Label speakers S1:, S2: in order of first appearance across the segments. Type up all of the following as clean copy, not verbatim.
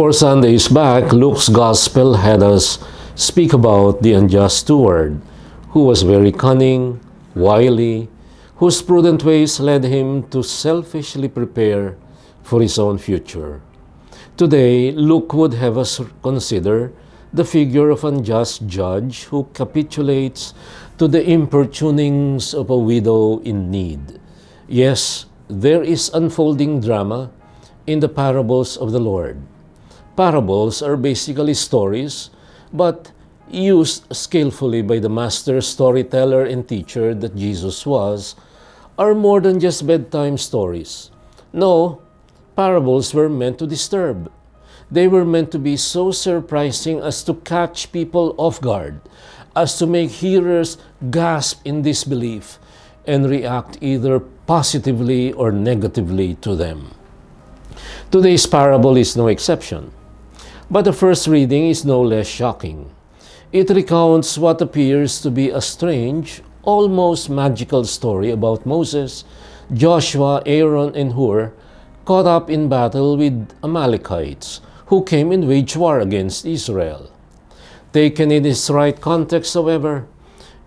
S1: 4 Sundays back, Luke's Gospel had us speak about the unjust steward, who was very cunning, wily, whose prudent ways led him to selfishly prepare for his own future. Today, Luke would have us consider the figure of unjust judge who capitulates to the importunings of a widow in need. Yes, there is unfolding drama in the parables of the Lord. Parables are basically stories, but used skillfully by the master storyteller and teacher that Jesus was, are more than just bedtime stories. No, parables were meant to disturb. They were meant to be so surprising as to catch people off guard, as to make hearers gasp in disbelief and react either positively or negatively to them. Today's parable is no exception, but the first reading is no less shocking. It recounts what appears to be a strange, almost magical story about Moses, Joshua, Aaron, and Hur caught up in battle with Amalekites who came and waged war against Israel. Taken in its right context, however,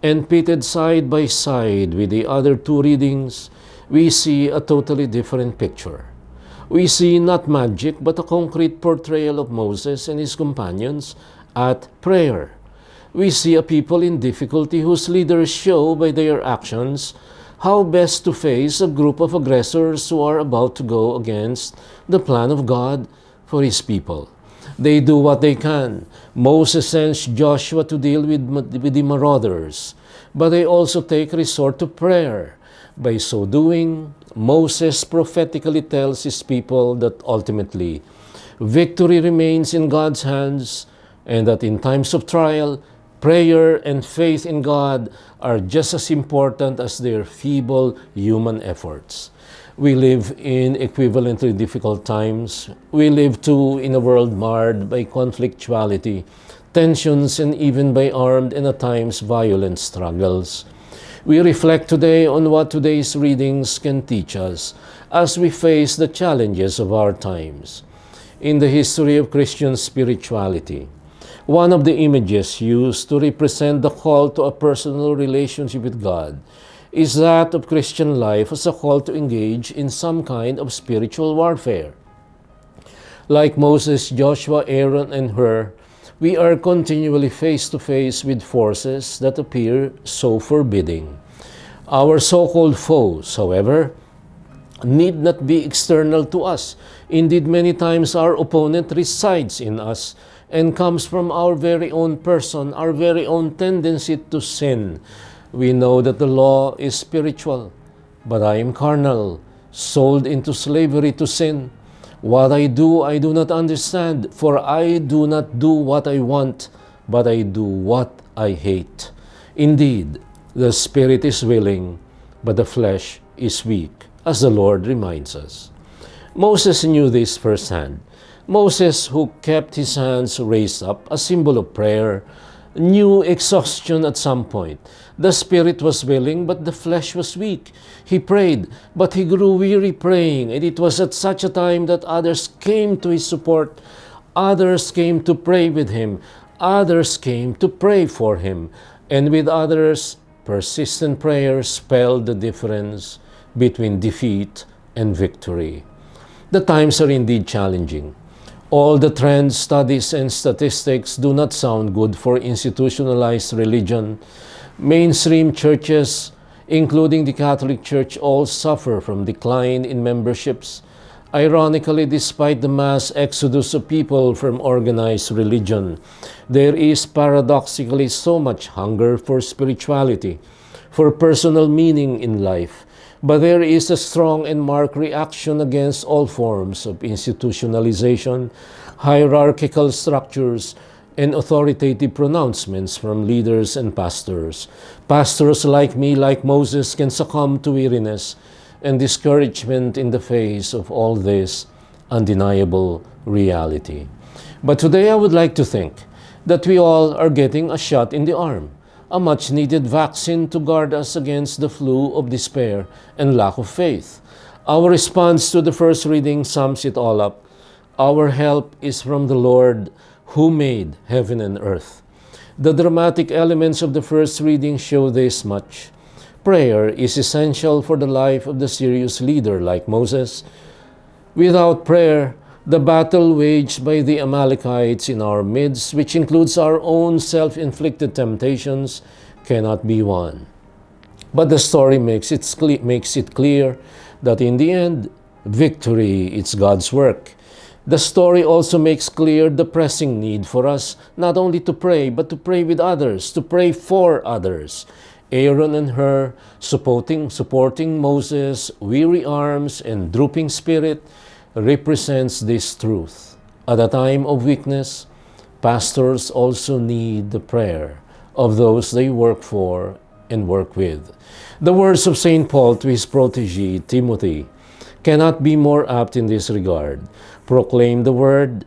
S1: and pitted side by side with the other two readings, we see a totally different picture. We see not magic but a concrete portrayal of Moses and his companions at prayer. We see a people in difficulty whose leaders show by their actions how best to face a group of aggressors who are about to go against the plan of God for his people. They do what they can. Moses sends Joshua to deal with the marauders, but they also take resort to prayer. By so doing, Moses prophetically tells his people that ultimately victory remains in God's hands and that in times of trial, prayer and faith in God are just as important as their feeble human efforts. We live in equivalently difficult times. We live too in a world marred by conflictuality, tensions, and even by armed and at times violent struggles. We reflect today on what today's readings can teach us as we face the challenges of our times. In the history of Christian spirituality, one of the images used to represent the call to a personal relationship with God is that of Christian life as a call to engage in some kind of spiritual warfare. Like Moses, Joshua, Aaron, and Hur, we are continually face to face with forces that appear so forbidding. Our so-called foes, however, need not be external to us. Indeed, many times our opponent resides in us and comes from our very own person, our very own tendency to sin. We know that the law is spiritual, but I am carnal, sold into slavery to sin. What I do not understand, for I do not do what I want, but I do what I hate. Indeed, the spirit is willing, but the flesh is weak, as the Lord reminds us. Moses knew this firsthand. Moses, who kept his hands raised up, a symbol of prayer, knew exhaustion at some point. The spirit was willing, but the flesh was weak. He prayed, but he grew weary praying, and it was at such a time that others came to his support. Others came to pray with him. Others came to pray for him. And with others, persistent prayer spelled the difference between defeat and victory. The times are indeed challenging. All the trends, studies, and statistics do not sound good for institutionalized religion. Mainstream churches, including the Catholic Church, all suffer from decline in memberships. Ironically, despite the mass exodus of people from organized religion, there is paradoxically so much hunger for spirituality, for personal meaning in life. But there is a strong and marked reaction against all forms of institutionalization, hierarchical structures, and authoritative pronouncements from leaders and pastors. Pastors like me, like Moses, can succumb to weariness and discouragement in the face of all this undeniable reality. But today I would like to think that we all are getting a shot in the arm, a much-needed vaccine to guard us against the flu of despair and lack of faith. Our response to the first reading sums it all up. Our help is from the Lord who made heaven and earth. The dramatic elements of the first reading show this much. Prayer is essential for the life of the serious leader like Moses. Without prayer, the battle waged by the Amalekites in our midst, which includes our own self-inflicted temptations, cannot be won. But the story makes it clear that in the end, victory is God's work. The story also makes clear the pressing need for us not only to pray, but to pray with others, to pray for others. Aaron and Hur, supporting Moses' weary arms and drooping spirit, represents this truth. At a time of weakness, pastors also need the prayer of those they work for and work with. The words of St. Paul to his protege, Timothy, cannot be more apt in this regard. Proclaim the word,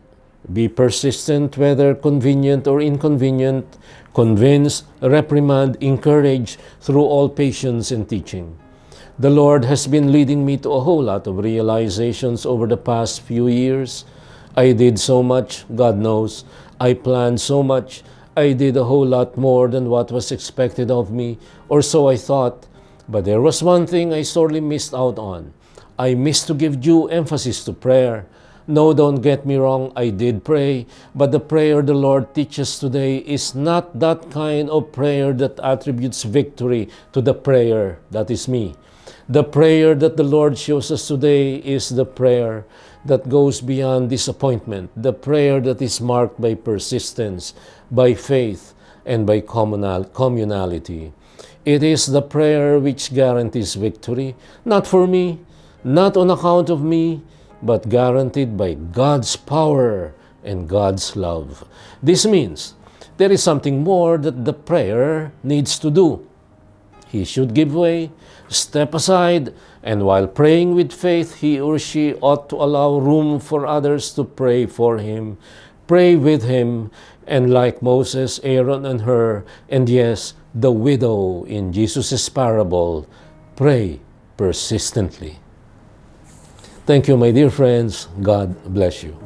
S1: be persistent whether convenient or inconvenient, convince, reprimand, encourage through all patience and teaching. The Lord has been leading me to a whole lot of realizations over the past few years. I did so much, God knows. I planned so much. I did a whole lot more than what was expected of me, or so I thought. But there was one thing I sorely missed out on. I missed to give due emphasis to prayer. No, don't get me wrong, I did pray, but the prayer the Lord teaches today is not that kind of prayer that attributes victory to the prayer that is me. The prayer that the Lord shows us today is the prayer that goes beyond disappointment, the prayer that is marked by persistence, by faith, and by communality. It is the prayer which guarantees victory, not for me, not on account of me, but guaranteed by God's power and God's love. This means there is something more that the prayer needs to do. He should give way, step aside, and while praying with faith, he or she ought to allow room for others to pray for him, pray with him, and like Moses, Aaron, and Hur, and yes, the widow in Jesus' parable, pray persistently. Thank you, my dear friends. God bless you.